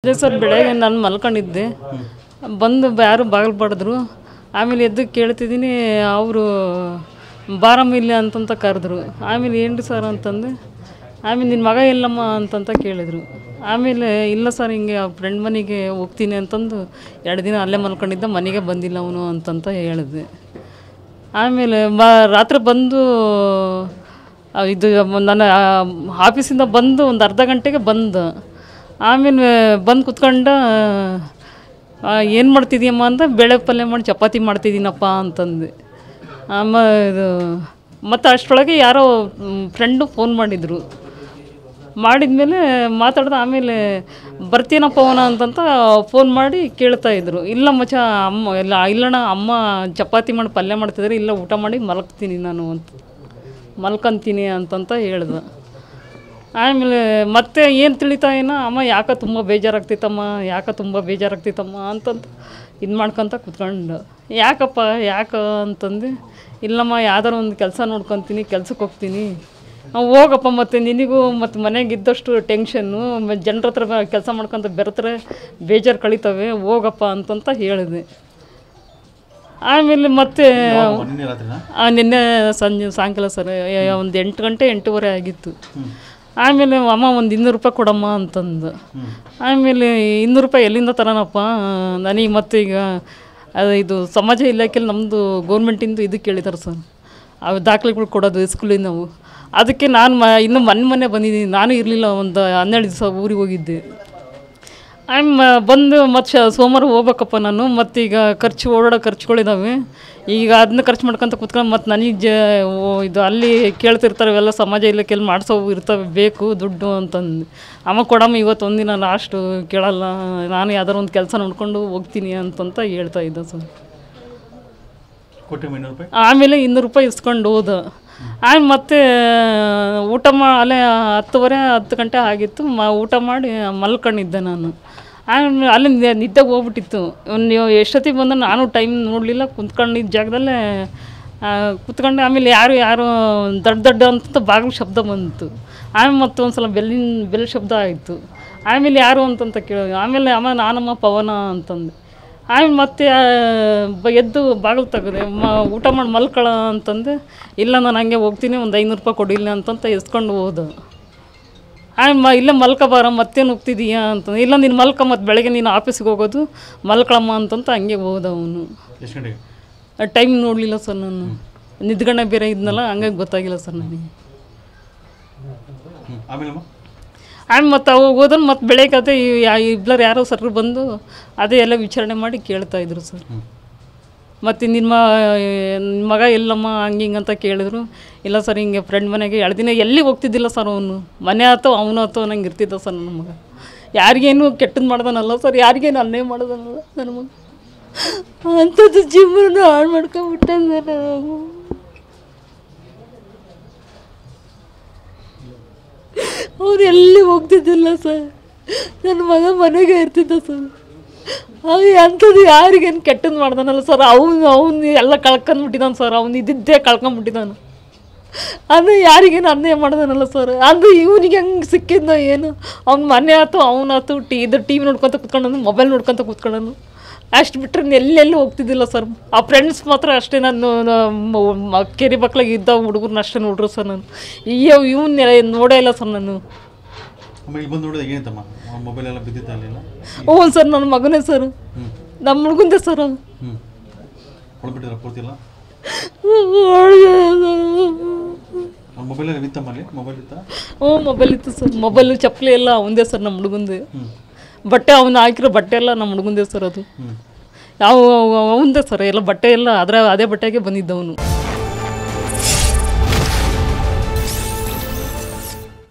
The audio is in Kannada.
ಅದೇ ಸರ್ ಬೆಳಗ್ಗೆ ನಾನು ಮಲ್ಕೊಂಡಿದ್ದೆ, ಬಂದು ಯಾರು ಬಾಗಿಲು ಬಡಿದ್ರು. ಆಮೇಲೆ ಎದ್ದು ಕೇಳ್ತಿದ್ದೀನಿ, ಅವರು ಬಾರಮ್ಮ ಇಲ್ಲಿ ಅಂತಂತ ಕರೆದ್ರು. ಆಮೇಲೆ ಏನ್ರಿ ಸರ್ ಅಂತಂದೆ. ಆಮೇಲೆ ನಿನ್ನ ಮಗ ಎಲ್ಲಮ್ಮ ಅಂತಂತ ಕೇಳಿದರು. ಆಮೇಲೆ ಇಲ್ಲ ಸರ್ ಹಿಂಗೆ ಫ್ರೆಂಡ್ ಮನೆಗೆ ಹೋಗ್ತೀನಿ ಅಂತಂದು 2 ದಿನ ಅಲ್ಲೇ ಮಲ್ಕೊಂಡಿದ್ದ, ಮನೆಗೆ ಬಂದಿಲ್ಲ ಅವನು ಅಂತಂತ ಹೇಳಿದೆ. ಆಮೇಲೆ ರಾತ್ರಿ ಬಂದು ಇದು ನನ್ನ ಆಫೀಸಿಂದ ಬಂದು ಒಂದು ಅರ್ಧ ಗಂಟೆಗೆ ಬಂದು ಆಮೇಲೆ ಬಂದು ಕುತ್ಕೊಂಡು ಏನು ಮಾಡ್ತಿದ್ದೀಯಮ್ಮ ಅಂತ, ಬೇಳೆ ಪಲ್ಯ ಮಾಡಿ ಚಪಾತಿ ಮಾಡ್ತಿದ್ದೀನಪ್ಪ ಅಂತಂದೆ. ಇದು ಮತ್ತು ಅಷ್ಟರೊಳಗೆ ಯಾರೋ ಫ್ರೆಂಡು ಫೋನ್ ಮಾಡಿದರು. ಮಾಡಿದ್ಮೇಲೆ ಮಾತಾಡ್ದೆ. ಆಮೇಲೆ ಬರ್ತೀನಪ್ಪ ಅವನ ಅಂತಂತ ಫೋನ್ ಮಾಡಿ ಕೇಳ್ತಾಯಿದ್ರು. ಇಲ್ಲ ಮಚ್ಚ ಅಮ್ಮ ಇಲ್ಲಣ್ಣ ಅಮ್ಮ ಚಪಾತಿ ಮಾಡಿ ಪಲ್ಯ ಮಾಡ್ತಿದ್ದಾರೆ, ಇಲ್ಲ ಊಟ ಮಾಡಿ ಮಲಗ್ತೀನಿ ನಾನು ಅಂತ ಮಲ್ಕೊಂತೀನಿ ಅಂತಂತ ಹೇಳ್ದೆ. ಆಮೇಲೆ ಮತ್ತೆ ಏನು ತಿಳಿತಾ ಏನೋ ಅಮ್ಮ ಯಾಕೆ ತುಂಬ ಬೇಜಾರಾಗ್ತಿತ್ತಮ್ಮ ಅಂತಂತ ಇದು ಮಾಡ್ಕೊತ ಕುತ್ಕೊಂಡು, ಯಾಕಪ್ಪ ಅಂತಂದು, ಇಲ್ಲಮ್ಮ ಯಾವ್ದಾರು ಒಂದು ಕೆಲಸ ನೋಡ್ಕೊತೀನಿ, ಕೆಲ್ಸಕ್ಕೆ ಹೋಗ್ತೀನಿ. ಹೋಗಪ್ಪ, ಮತ್ತು ನಿನಗೂ ಮತ್ತು ಮನೆಗೆ ಇದ್ದಷ್ಟು ಟೆನ್ಷನ್ನು, ಜನರ ಹತ್ರ ಕೆಲಸ ಮಾಡ್ಕೊತ ಬೆರೆತ್ರೆ ಬೇಜಾರು ಕಳೀತವೆ, ಹೋಗಪ್ಪ ಅಂತಂತ ಹೇಳಿದೆ. ಆಮೇಲೆ ಮತ್ತೆ ನಿನ್ನೆ ಸಾಯಂಕಾಲ ಸರ್ ಒಂದು 8 ಗಂಟೆ 8:15 ಆಗಿತ್ತು. ಆಮೇಲೆ ಅಮ್ಮ ಒಂದು 200 ರೂಪಾಯಿ ಕೊಡಮ್ಮ ಅಂತಂದು. ಆಮೇಲೆ 200 ರೂಪಾಯಿ ಎಲ್ಲಿಂದ ತರೋಣಪ್ಪ ನನಗೆ. ಮತ್ತು ಈಗ ಇದು ಸಮಾಜ ಇಲಾಖೆಯಲ್ಲಿ ನಮ್ಮದು ಗೌರ್ಮೆಂಟಿಂದು ಇದು ಕೇಳಿದ್ದಾರೆ ಸರ್, ಅವು ದಾಖಲೆಗಳು ಕೊಡೋದು ಸ್ಕೂಲಿಂದ ನಾವು. ಅದಕ್ಕೆ ನಾನು ಇನ್ನೂ ಮೊನ್ನೆ ಬಂದಿದ್ದೀನಿ, ನಾನು ಇರಲಿಲ್ಲ, ಒಂದು 12 ದಿವಸ ಊರಿಗೆ ಹೋಗಿದ್ದೆ. ಬಂದು ಮತ್ತು ಸೋಮವಾರ ಹೋಗ್ಬೇಕಪ್ಪ ನಾನು. ಮತ್ತು ಈಗ ಓಡಾಡೋ ಖರ್ಚುಗಳಿದ್ದಾವೆ, ಈಗ ಅದನ್ನ ಖರ್ಚು ಮಾಡ್ಕೊತ ಕುತ್ಕೊಂಡು ಮತ್ತು ನನಗೆ ಇದು ಅಲ್ಲಿ ಕೇಳ್ತಿರ್ತಾರೆ, ಇವೆಲ್ಲ ಸಮಾಜ ಇಲಾಖೆಯಲ್ಲಿ ಮಾಡಿಸೋವು ಇರ್ತವೆ, ಬೇಕು ದುಡ್ಡು ಅಂತಂದು. ಅಮ್ಮ ಕೊಡಮ್ಮ ಇವತ್ತು ಒಂದಿನ ಲಾಸ್ಟು, ಕೇಳಲ್ಲ, ನಾನು ಯಾವ್ದಾರು ಒಂದು ಕೆಲಸ ನೋಡ್ಕೊಂಡು ಹೋಗ್ತೀನಿ ಅಂತಂತ ಹೇಳ್ತಾ ಇದ್ದೆ ಸರ್. ಆಮೇಲೆ 200 ರೂಪಾಯಿ ಇಸ್ಕೊಂಡು ಹೋದ. ಆಮೇಲೆ ಮತ್ತೆ ಊಟ ಅಲ್ಲೇ 10 ಗಂಟೆ ಆಗಿತ್ತು, ಊಟ ಮಾಡಿ ಮಲ್ಕೊಂಡಿದ್ದೆ ನಾನು. ಆಮೇಲೆ ಅಲ್ಲಿ ನಿದ್ದೆಗೆ ಹೋಗ್ಬಿಟ್ಟಿತ್ತು. ನೀವು ಎಷ್ಟೊತ್ತಿಗೆ ಬಂದ ನಾನು ಟೈಮ್ ನೋಡಲಿಲ್ಲ, ಕುಂತ್ಕೊಂಡಿದ್ದ ಜಾಗದಲ್ಲೇ ಕುತ್ಕೊಂಡು. ಆಮೇಲೆ ಯಾರು ದೊಡ್ಡ ಅಂತ ಬಾಗಿಲು ಶಬ್ದ ಬಂತು. ಆಮೇಲೆ ಮತ್ತೆ ಒಂದು ಸಲ ಬೆಲ್ ಶಬ್ದ ಆಯಿತು. ಆಮೇಲೆ ಯಾರು ಅಂತಂತ ಕೇಳೋದು. ಆಮೇಲೆ ಅಮ್ಮ ನಾನಮ್ಮ ಪವನ ಅಂತಂದೆ. ಆಮೇಲೆ ಮತ್ತೆ ಎದ್ದು ಬಾಗಿಲು ತೆಗೆದೆ, ಊಟ ಮಾಡಿ ಮಲ್ಕೊಳ ಅಂತಂದೆ. ಇಲ್ಲ ನಾನು ಹಂಗೆ ಹೋಗ್ತೀನಿ, ಒಂದು 500 ರೂಪಾಯಿ ಕೊಡಿಲ್ಲ ಅಂತಂತ ಎಸ್ಕೊಂಡು ಹೋದ. ಆಮೇಲೆ ಇಲ್ಲೇ ಮಲ್ಕೊಬಾರ, ಮತ್ತೇನು ಹೋಗ್ತಿದ್ದೀಯಾ ಅಂತಂದು. ಇಲ್ಲ ನೀನು ಮಲ್ಕ, ಮತ್ತು ಬೆಳಗ್ಗೆ ನೀನು ಆಫೀಸ್ಗೆ ಹೋಗೋದು, ಮಲ್ಕೊಳಮ್ಮ ಅಂತಂತ ಹಂಗೆ ಹೋದ ಅವನು. ಟೈಮ್ ನೋಡಲಿಲ್ಲ ಸರ್, ನಾನು ನಿದ್ಗಣೆ ಬೇರೆ ಇದ್ನಲ್ಲ, ಹಂಗಾಗಿ ಗೊತ್ತಾಗಿಲ್ಲ ಸರ್ ನನಗೆ. ಆಮೇಲೆ ಮತ್ತು ಅವಾಗ ಹೋದ್ರೆ ಮತ್ತು ಬೆಳಗ್ಗೆ ಅದೇ ಇಬ್ಬರು ಯಾರೋ ಸರ್ ಬಂದು ಅದೇ ಎಲ್ಲ ವಿಚಾರಣೆ ಮಾಡಿ ಕೇಳ್ತಾಯಿದ್ರು ಸರ್. ಮತ್ತು ನಿಮ್ಮ ಮಗ ಎಲ್ಲಮ್ಮ ಹಿಂಗಂತ ಕೇಳಿದ್ರು. ಇಲ್ಲ ಸರ್ ಹಿಂಗೆ ಫ್ರೆಂಡ್ ಮನೆಗೆ 2 ದಿನ ಎಲ್ಲಿ ಹೋಗ್ತಿದ್ದಿಲ್ಲ ಸರ್, ಅವನು ಮನೆ ಆತೋ ಅವನು ಆತೋ ನಂಗೆ ಇರ್ತಿದ್ದ ಸರ್ ನನ್ನ ಮಗ. ಯಾರಿಗೇನು ಕೆಟ್ಟದ್ದು ಮಾಡ್ದಾನಲ್ಲ ಸರ್, ಯಾರಿಗೇನು ಅನ್ಯಾಯ ಮಾಡೋದನ್ನಲ್ಲ ನನ್ನ ಮಗ. ಅಂಥದ್ದು ಜೀವನ ಹಾಳು ಮಾಡ್ಕೊಂಬಿಟ್ಟೆ ಸರ್. ಅವ್ರು ಎಲ್ಲಿ ಹೋಗ್ತಿದ್ದಿಲ್ಲ ಸರ್, ನನ್ನ ಮಗ ಮನೆಗೆ ಇರ್ತಿದ್ದ ಸರ್. ಅಂಥದ್ದು ಯಾರಿಗೇನು ಕೆಟ್ಟದ್ದು ಮಾಡ್ದಾನಲ್ಲ ಸರ್, ಅವನು ಎಲ್ಲ ಕಳ್ಕೊಂಡ್ಬಿಟ್ಟಿದ್ದಾನೆ ಸರ್, ಅವ್ನು ಇದ್ದಿದ್ದೇ ಕಳ್ಕೊಂಬಿಟ್ಟಿದ್ದಾನೆ. ಅದು ಯಾರಿಗೇನು ಅನ್ಯಾಯ ಮಾಡ್ದಾನಲ್ಲ ಸರ್, ಅದು ಇವನಿಗೆ ಹೆಂಗೆ ಸಿಕ್ಕಿದ್ನೋ ಏನು. ಅವ್ನ ಮನೆ ಆಯ್ತು ಅವನಾಯ್ತು, ಟಿವಿ ನೋಡ್ಕೊತ ಕೂತ್ಕೊಂಡು, ಮೊಬೈಲ್ ನೋಡ್ಕೊತ ಕೂತ್ಕೊಳ್ಳೋನು, ಅಷ್ಟು ಬಿಟ್ಟರೆ ಎಲ್ಲೆಲ್ಲಿ ಹೋಗ್ತಿದ್ದಿಲ್ಲ ಸರ್. ಆ ಫ್ರೆಂಡ್ಸ್ ಮಾತ್ರ ಅಷ್ಟೇ, ನಾನು ಕೆರೆ ಮಕ್ಳಿಗೆ ಇದ್ದ ಹುಡುಗರನ್ನ ಅಷ್ಟೇ ನೋಡ್ರು ಸರ್. ನಾನು ಇವನ್ನ ನೋಡೇ ಇಲ್ಲ ಸರ್ ನಾನು. ಹ್ಞೂ ಸರ್, ನನ್ನ ಮಗನೇ ಸರ್, ನಮ್ಮ ಹುಡುಗಂದೆ ಸರ್ ಅದು. ಹ್ಞೂ ಮೊಬೈಲ್ ಇತ್ತು ಸರ್, ಮೊಬೈಲು ಚಪ್ಪಲಿ ಎಲ್ಲ ಅವಂದೇ ಸರ್, ನಮ್ಮ ಹುಡುಗಂದೆ. ಬಟ್ಟೆ ಅವನು ಹಾಕಿರೋ ಬಟ್ಟೆ ಎಲ್ಲ ನಮ್ಮ ಹುಡುಗಂದೇ ಸರ್, ಅದು ಅವಂದೇ ಸರ್. ಎಲ್ಲ ಬಟ್ಟೆ ಎಲ್ಲ ಅದೇ ಬಟ್ಟೆಗೆ ಬಂದಿದ್ದವನು.